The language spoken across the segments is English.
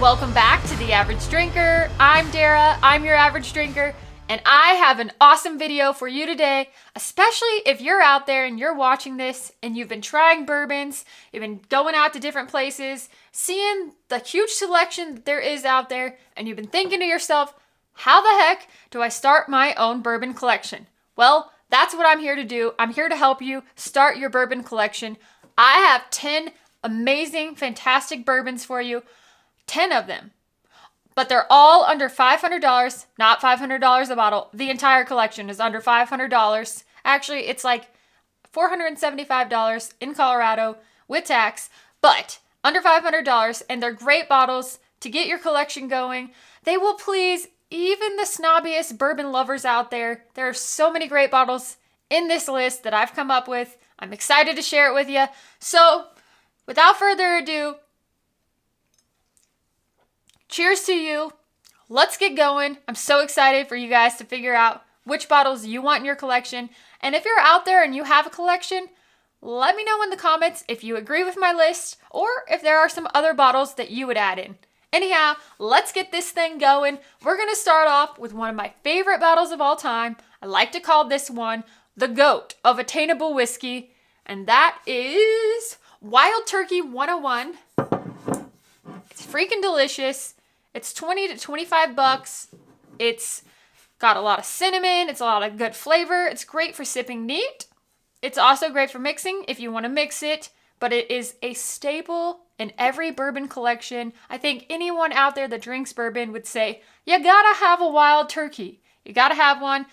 Welcome back to The Average Drinker. I'm Dara, I'm your average drinker, and I have an awesome video for you today, especially if you're out there and you're watching this and you've been trying bourbons, you've been going out to different places, seeing the huge selection that there is out there, and you've been thinking to yourself, how the heck do I start my own bourbon collection? Well, that's what I'm here to do. I'm here to help you start your bourbon collection. I have 10 amazing, fantastic bourbons for you. 10 of them. But they're all under $500, not $500 a bottle. The entire collection is under $500. Actually, it's like $475 in Colorado with tax, but under $500, and they're great bottles to get your collection going. They will please even the snobbiest bourbon lovers out there. There are so many great bottles in this list that I've come up with. I'm excited to share it with you. So, without further ado, cheers to you. Let's get going. I'm so excited for you guys to figure out which bottles you want in your collection. And if you're out there and you have a collection, let me know in the comments if you agree with my list or if there are some other bottles that you would add in. Anyhow, let's get this thing going. We're going to start off with one of my favorite bottles of all time. I like to call this one the GOAT of attainable whiskey, and that is Wild Turkey 101. It's freaking delicious. It's 20 to 25 bucks. It's got a lot of cinnamon. It's a lot of good flavor. It's great for sipping neat. It's also great for mixing if you want to mix it, but it is a staple in every bourbon collection. I think anyone out there that drinks bourbon would say, you gotta have a Wild Turkey. You gotta have one.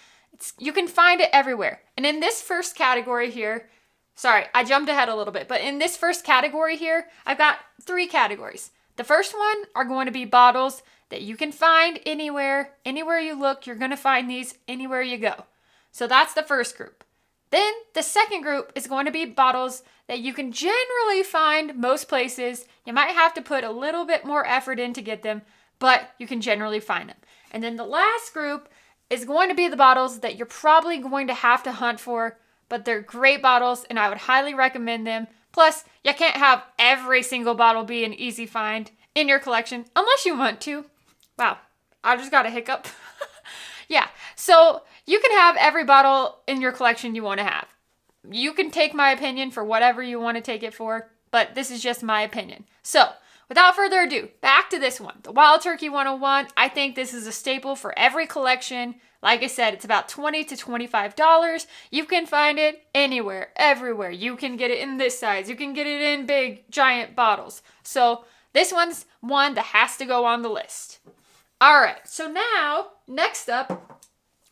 You can find it everywhere. And in this first category here, sorry, I jumped ahead a little bit, but in this first category here, I've got 3 categories. The first one are going to be bottles that you can find anywhere. Anywhere you look, you're going to find these anywhere you go. So that's the first group. Then the second group is going to be bottles that you can generally find most places. You might have to put a little bit more effort in to get them, but you can generally find them. And then the last group is going to be the bottles that you're probably going to have to hunt for, but they're great bottles and I would highly recommend them. Plus, you can't have every single bottle be an easy find in your collection unless you want to. Wow, I just got a hiccup. Yeah, so you can have every bottle in your collection you want to have. You can take my opinion for whatever you want to take it for, but this is just my opinion. So, without further ado, back to this one. The Wild Turkey 101. I think this is a staple for every collection. Like I said, it's about $20 to $25. You can find it anywhere, everywhere. You can get it in this size. You can get it in big, giant bottles. So this one's one that has to go on the list. All right, so now, next up,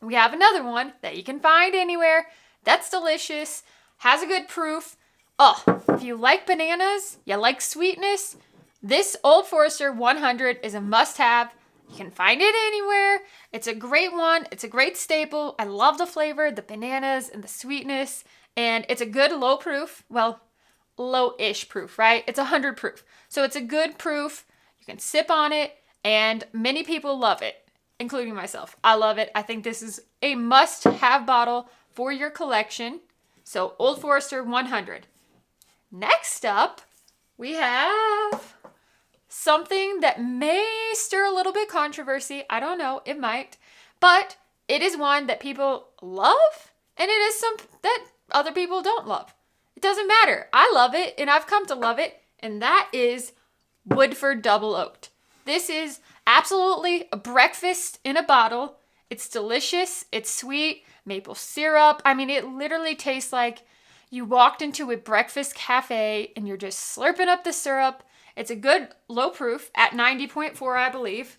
we have another one that you can find anywhere. That's delicious, has a good proof. Oh, if you like bananas, you like sweetness, this Old Forester 100 is a must-have. You can find it anywhere. It's a great one. It's a great staple. I love the flavor, the bananas, and the sweetness. And it's a good low proof. Well, low-ish proof, right? It's 100 proof. So it's a good proof. You can sip on it, and many people love it, including myself. I love it. I think this is a must-have bottle for your collection. So Old Forester 100. Next up, we have something that may stir a little bit controversy. I don't know, it might. But it is one that people love, and it is something that other people don't love. It doesn't matter. I love it, and I've come to love it, and that is Woodford Double Oak. This is absolutely a breakfast in a bottle. It's delicious. It's sweet. Maple syrup. I mean, it literally tastes like you walked into a breakfast cafe, and you're just slurping up the syrup. It's a good low proof at 90.4, I believe.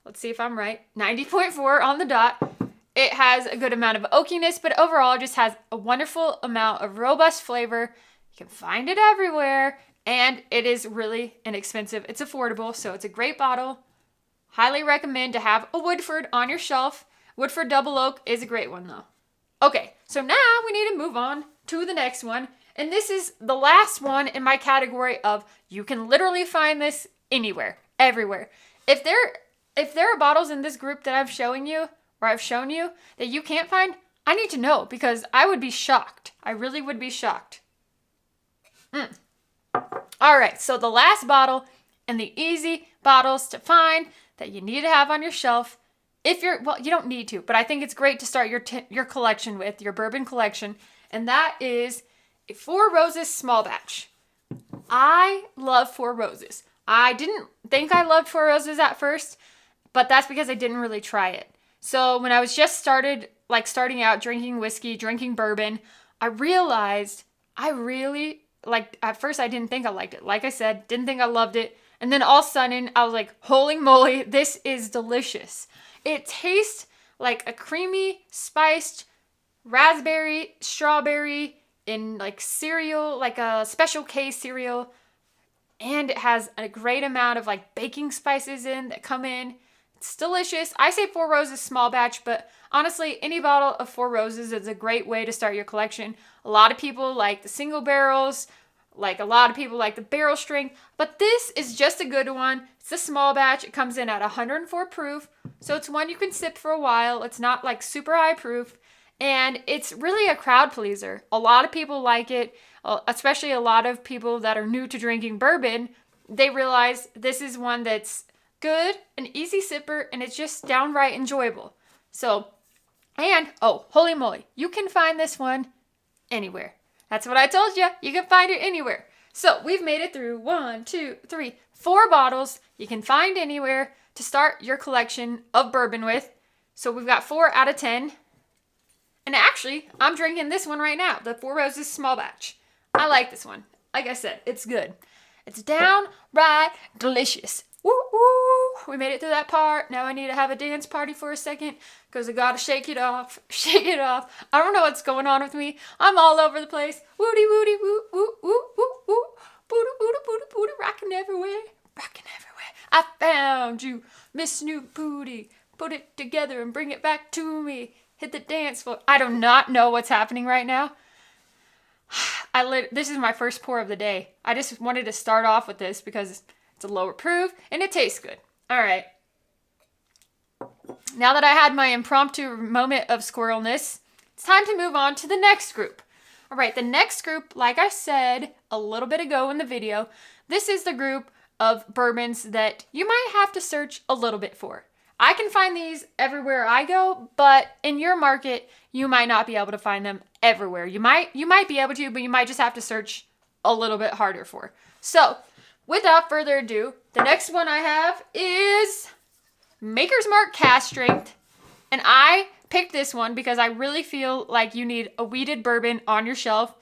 Let's see if I'm right. 90.4 on the dot. It has a good amount of oakiness, but overall it just has a wonderful amount of robust flavor. You can find it everywhere, and it is really inexpensive. It's affordable, so it's a great bottle. Highly recommend to have a Woodford on your shelf. Woodford Double Oak is a great one, though. Okay, so now we need to move on to the next one. And this is the last one in my category of you can literally find this anywhere, everywhere. If there are bottles in this group that I've shown you that you can't find, I need to know because I would be shocked. I really would be shocked. All right, so the last bottle and the easy bottles to find that you need to have on your shelf. If you're, well, you don't need to, but I think it's great to start your collection with, your bourbon collection, and that is a Four Roses small batch. I love Four Roses. I didn't think I loved Four Roses at first, but that's because I didn't really try it. So when I was just starting out drinking whiskey, drinking bourbon, I realized I really at first I didn't think I liked it. Like I said, didn't think I loved it. And then all of a sudden I was like, holy moly, this is delicious. It tastes like a creamy, spiced raspberry, strawberry in like cereal, like a Special K cereal. And it has a great amount of like baking spices in that come in. It's delicious. I say Four Roses small batch, but honestly, any bottle of Four Roses is a great way to start your collection. A lot of people like the single barrels, like a lot of people like the barrel strength, but this is just a good one. It's a small batch. It comes in at 104 proof, so it's one you can sip for a while. It's not like super high proof, and it's really a crowd pleaser. A lot of people like it, especially a lot of people that are new to drinking bourbon. They realize this is one that's good, an easy sipper, and it's just downright enjoyable. So, and, oh, holy moly, you can find this one anywhere. That's what I told you. You can find it anywhere. So we've made it through 4 bottles you can find anywhere to start your collection of bourbon with. So we've got 4 out of 10. And actually, I'm drinking this one right now, the Four Roses small batch. I like this one. Like I said, it's good. It's downright delicious. Woo woo! We made it through that part. Now I need to have a dance party for a second because I gotta shake it off. Shake it off. I don't know what's going on with me. I'm all over the place. Woody woody woo woo woo woo woo. Booty booty booty booty, rocking everywhere. Rocking everywhere. I found you, Miss New Booty. Put it together and bring it back to me. Hit the dance floor. I do not know what's happening right now. This is my first pour of the day. I just wanted to start off with this because it's a lower proof, and it tastes good. All right. Now that I had my impromptu moment of squirrelness, it's time to move on to the next group. All right, the next group, like I said a little bit ago in the video, this is the group of bourbons that you might have to search a little bit for. I can find these everywhere I go, but in your market, you might not be able to find them everywhere. You might be able to, but you might just have to search a little bit harder for. So, without further ado, the next one I have is Maker's Mark Cask Strength. And I picked this one because I really feel like you need a wheated bourbon on your shelf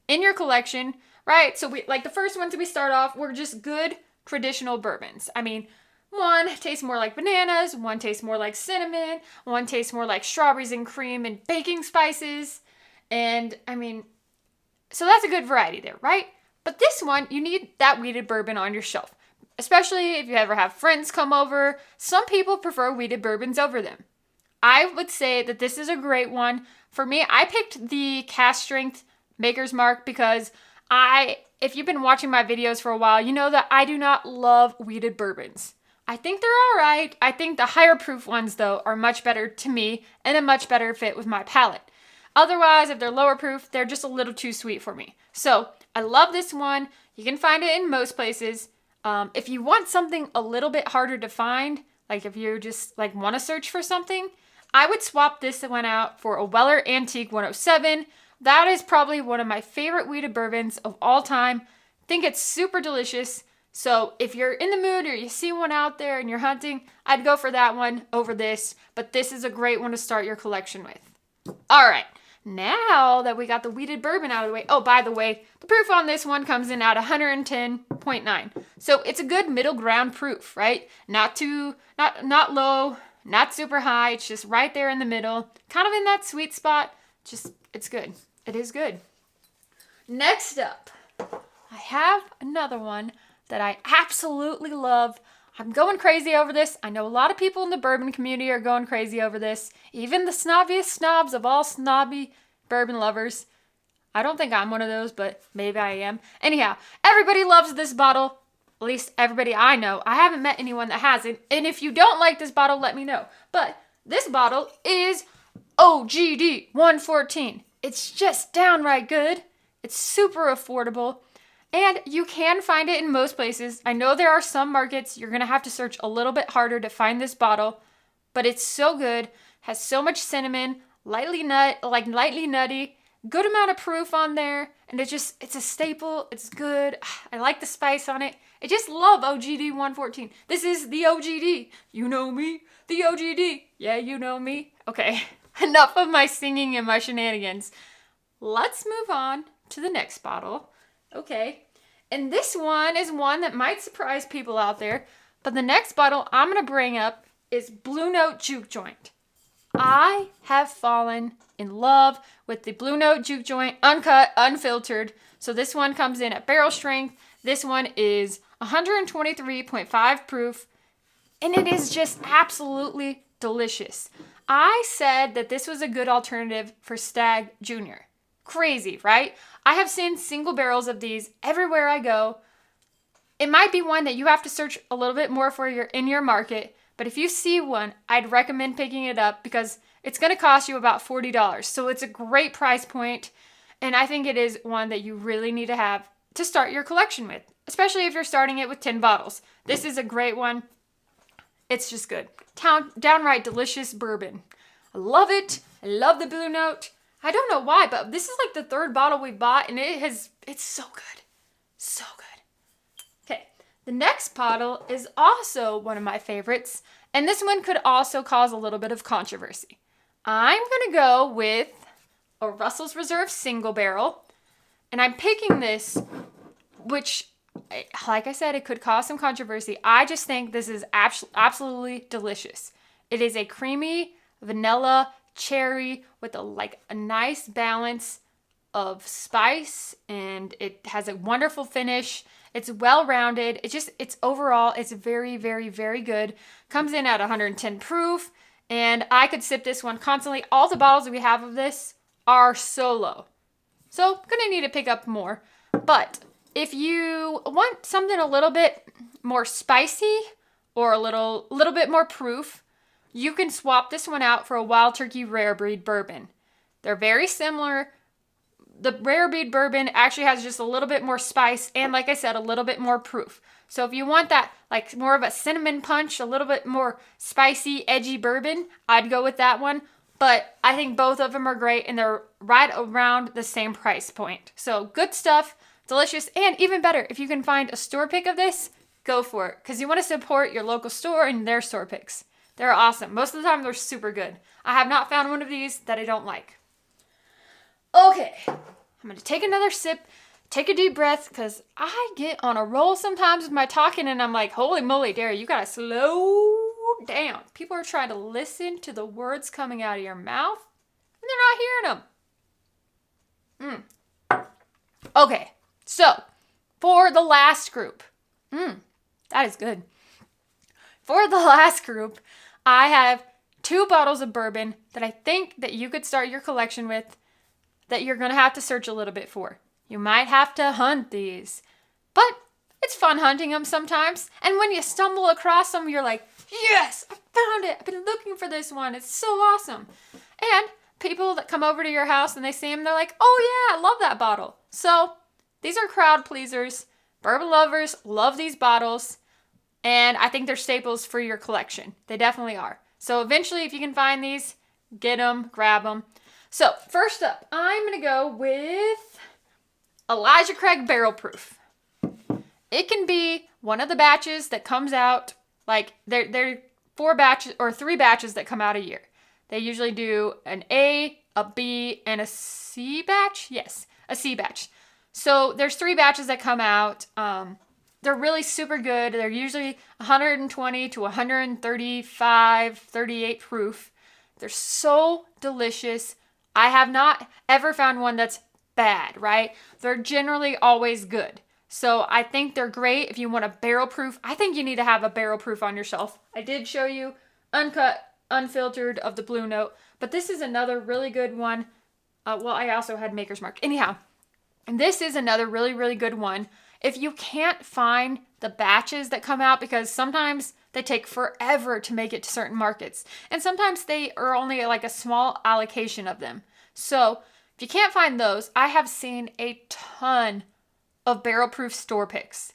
in your collection, right? So like the first ones we start off, were just good traditional bourbons. I mean, one tastes more like bananas, one tastes more like cinnamon, one tastes more like strawberries and cream and baking spices. And I mean, so that's a good variety there, right? But this one, you need that wheated bourbon on your shelf, especially if you ever have friends come over. Some people prefer wheated bourbons over them. I would say that this is a great one. For me, I picked the Cask Strength Maker's Mark because if you've been watching my videos for a while, you know that I do not love wheated bourbons. I think they're all right. I think the higher proof ones, though, are much better to me and a much better fit with my palate. Otherwise, if they're lower proof, they're just a little too sweet for me. So I love this one. You can find it in most places. If you want something a little bit harder to find, like if you just like want to search for something, I would swap this one out for a Weller Antique 107. That is probably one of my favorite wheated bourbons of all time. Think it's super delicious. So if you're in the mood or you see one out there and you're hunting, I'd go for that one over this. But this is a great one to start your collection with. All right. Now that we got the wheated bourbon out of the way, oh, by the way, the proof on this one comes in at 110.9. So it's a good middle ground proof, right? Not not low, not super high. It's just right there in the middle, kind of in that sweet spot. It's good. It is good. Next up, I have another one that I absolutely love. I'm going crazy over this. I know a lot of people in the bourbon community are going crazy over this. Even the snobbiest snobs of all snobby bourbon lovers. I don't think I'm one of those, but maybe I am. Anyhow, everybody loves this bottle. At least everybody I know. I haven't met anyone that hasn't. And if you don't like this bottle, let me know. But this bottle is OGD 114. It's just downright good. It's super affordable. And you can find it in most places. I know there are some markets you're going to have to search a little bit harder to find this bottle, but it's so good. Has so much cinnamon, lightly nutty, good amount of proof on there, and it's a staple. It's good. I like the spice on it. I just love OGD 114. This is the OGD. You know me, the OGD. Yeah, you know me. Okay, enough of my singing and my shenanigans. Let's move on to the next bottle. Okay, and this one is one that might surprise people out there, but the next bottle I'm going to bring up is Blue Note Juke Joint. I have fallen in love with the Blue Note Juke Joint, uncut, unfiltered. So this one comes in at barrel strength. This one is 123.5 proof, and it is just absolutely delicious. I said that this was a good alternative for Stag Junior. Crazy, right? I have seen single barrels of these everywhere I go. It might be one that you have to search a little bit more for in your market, but if you see one, I'd recommend picking it up because it's going to cost you about $40. So it's a great price point, and I think it is one that you really need to have to start your collection with, especially if you're starting it with 10 bottles. This is a great one. It's just good. Downright delicious bourbon. I love it. I love the Blue Note. I don't know why, but this is like the third bottle we bought, and it's so good. So good. Okay, the next bottle is also one of my favorites, and this one could also cause a little bit of controversy. I'm going to go with a Russell's Reserve single barrel, and I'm picking this, which, like I said, it could cause some controversy. I just think this is absolutely delicious. It is a creamy vanilla cherry with a nice balance of spice, and it has a wonderful finish. It's well-rounded. It's overall, it's very, very, very good. Comes in at 110 proof, and I could sip this one constantly. All the bottles that we have of this are solo, so gonna need to pick up more. But if you want something a little bit more spicy or a little bit more proof, you can swap this one out for a Wild Turkey Rare Breed Bourbon. They're very similar. The Rare Breed Bourbon actually has just a little bit more spice and, like I said, a little bit more proof. So if you want that, like more of a cinnamon punch, a little bit more spicy, edgy bourbon, I'd go with that one. But I think both of them are great, and they're right around the same price point. So good stuff, delicious, and even better, if you can find a store pick of this, go for it. Because you want to support your local store and their store picks. They're awesome. Most of the time, they're super good. I have not found one of these that I don't like. Okay, I'm going to take another sip, take a deep breath, because I get on a roll sometimes with my talking, and I'm like, holy moly, Derry, you got to slow down. People are trying to listen to the words coming out of your mouth, and they're not hearing them. Okay, so for the last group, that is good. For the last group, I have 2 bottles of bourbon that I think that you could start your collection with that you're going to have to search a little bit for. You might have to hunt these, but it's fun hunting them sometimes. And when you stumble across them, you're like, yes, I found it. I've been looking for this one. It's so awesome. And people that come over to your house and they see them, they're like, oh yeah, I love that bottle. So these are crowd pleasers. Bourbon lovers love these bottles. And I think they're staples for your collection. They definitely are. So eventually, if you can find these, get them, grab them. So first up, I'm going to go with Elijah Craig Barrel Proof. It can be one of the batches that comes out, like they're 4 batches or 3 batches that come out a year. They usually do an A, a B, and a C batch. Yes, a C batch. So there's 3 batches that come out. They're really super good. They're usually 120 to 135, 38 proof. They're so delicious. I have not ever found one that's bad, right? They're generally always good. So I think they're great if you want a barrel proof. I think you need to have a barrel proof on your shelf. I did show you uncut, unfiltered of the Blue Note, but this is another really good one. I also had Maker's Mark. Anyhow, this is another really, really good one. If you can't find the batches that come out, because sometimes they take forever to make it to certain markets, and sometimes they are only like a small allocation of them. So if you can't find those, I have seen a ton of barrel proof store picks.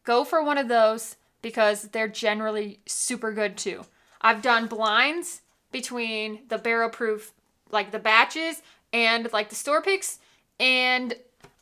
Go for one of those because they're generally super good too. I've done blinds between the barrel proof, like the batches and like the store picks. And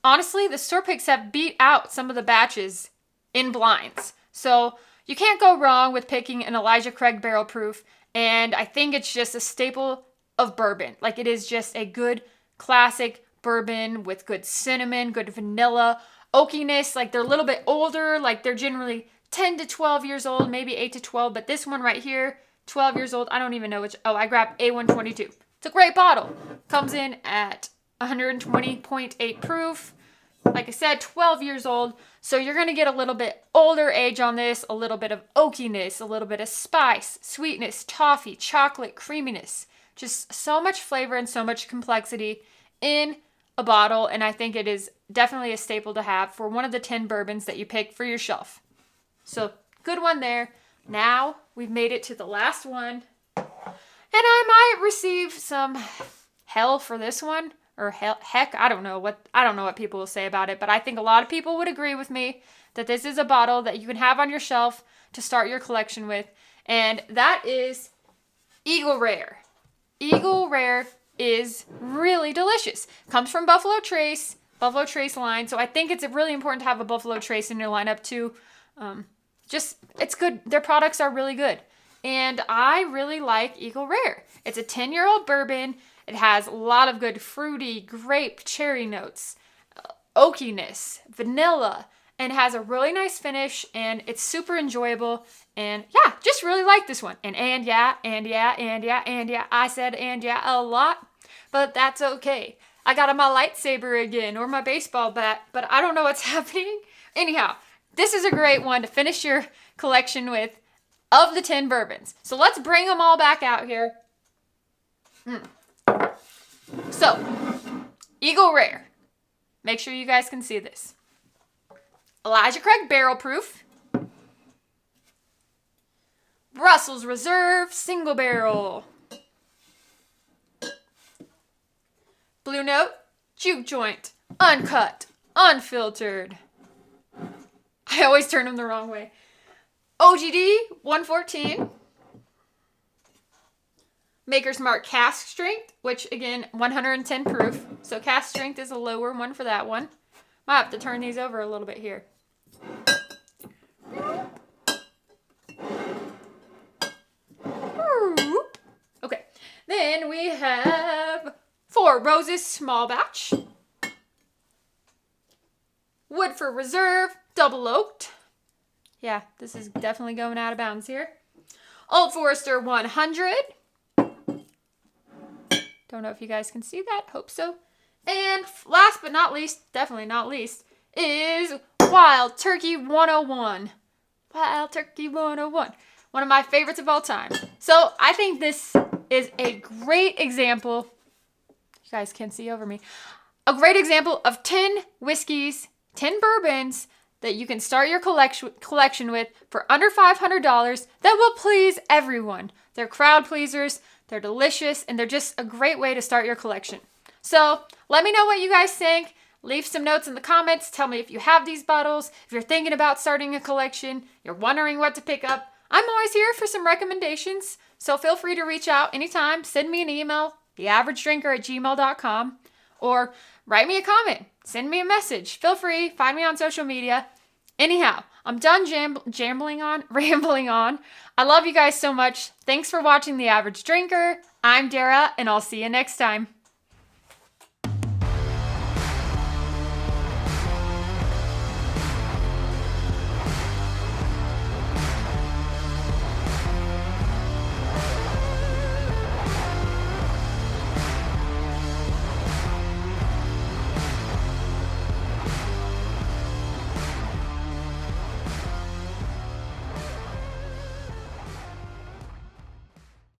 honestly, the store picks have beat out some of the batches in blinds. So you can't go wrong with picking an Elijah Craig barrel proof. And I think it's just a staple of bourbon. Like it is just a good classic bourbon with good cinnamon, good vanilla, oakiness. Like they're a little bit older. Like they're generally 10 to 12 years old, maybe 8 to 12. But this one right here, 12 years old. I don't even know which. Oh, I grabbed A122. It's a great bottle. Comes in at 120.8 proof. Like I said, 12 years old. So you're going to get a little bit older age on this, a little bit of oakiness, a little bit of spice, sweetness, toffee, chocolate, creaminess. Just so much flavor and so much complexity in a bottle. And I think it is definitely a staple to have for one of the 10 bourbons that you pick for your shelf. So good one there. Now we've made it to the last one. And I might receive some hell for this one. Or heck, I don't know what people will say about it, but I think a lot of people would agree with me that this is a bottle that you can have on your shelf to start your collection with, and that is Eagle Rare. Eagle Rare is really delicious. Comes from Buffalo Trace line, so I think it's really important to have a Buffalo Trace in your lineup too. It's good. Their products are really good, and I really like Eagle Rare. It's a 10-year-old bourbon. It has a lot of good fruity, grape, cherry notes, oakiness, vanilla, and has a really nice finish, and it's super enjoyable. And yeah, just really like this one. And yeah, I said and yeah a lot, but that's okay. I got on my lightsaber again, or my baseball bat, but I don't know what's happening. Anyhow, this is a great one to finish your collection with of the 10 bourbons. So let's bring them all back out here. So, Eagle Rare. Make sure you guys can see this. Elijah Craig Barrel Proof. Brussels Reserve Single Barrel. Blue Note Juke Joint. Uncut. Unfiltered. I always turn them the wrong way. OGD 114. Maker's Mark Cask Strength, which again, 110 proof. So cask strength is a lower one for that one. Might have to turn these over a little bit here. Okay. Then we have Four Roses Small Batch. Woodford Reserve Double Oaked. Yeah, this is definitely going out of bounds here. Old Forester 100. Don't know if you guys can see that. Hope so. And last but not least, definitely not least, is Wild Turkey 101. Wild Turkey 101. One of my favorites of all time. So I think this is a great example. You guys can't see over me. A great example of 10 whiskeys, 10 bourbons that you can start your collection with for under $500 that will please everyone. They're crowd pleasers. They're delicious, and they're just a great way to start your collection. So let me know what you guys think. Leave some notes in the comments. Tell me if you have these bottles, if you're thinking about starting a collection, you're wondering what to pick up. I'm always here for some recommendations, so feel free to reach out anytime. Send me an email, theaveragedrinker@gmail.com, or write me a comment. Send me a message. Feel free. Find me on social media. Anyhow, I'm done rambling on. I love you guys so much. Thanks for watching The Average Drinker. I'm Dara, and I'll see you next time.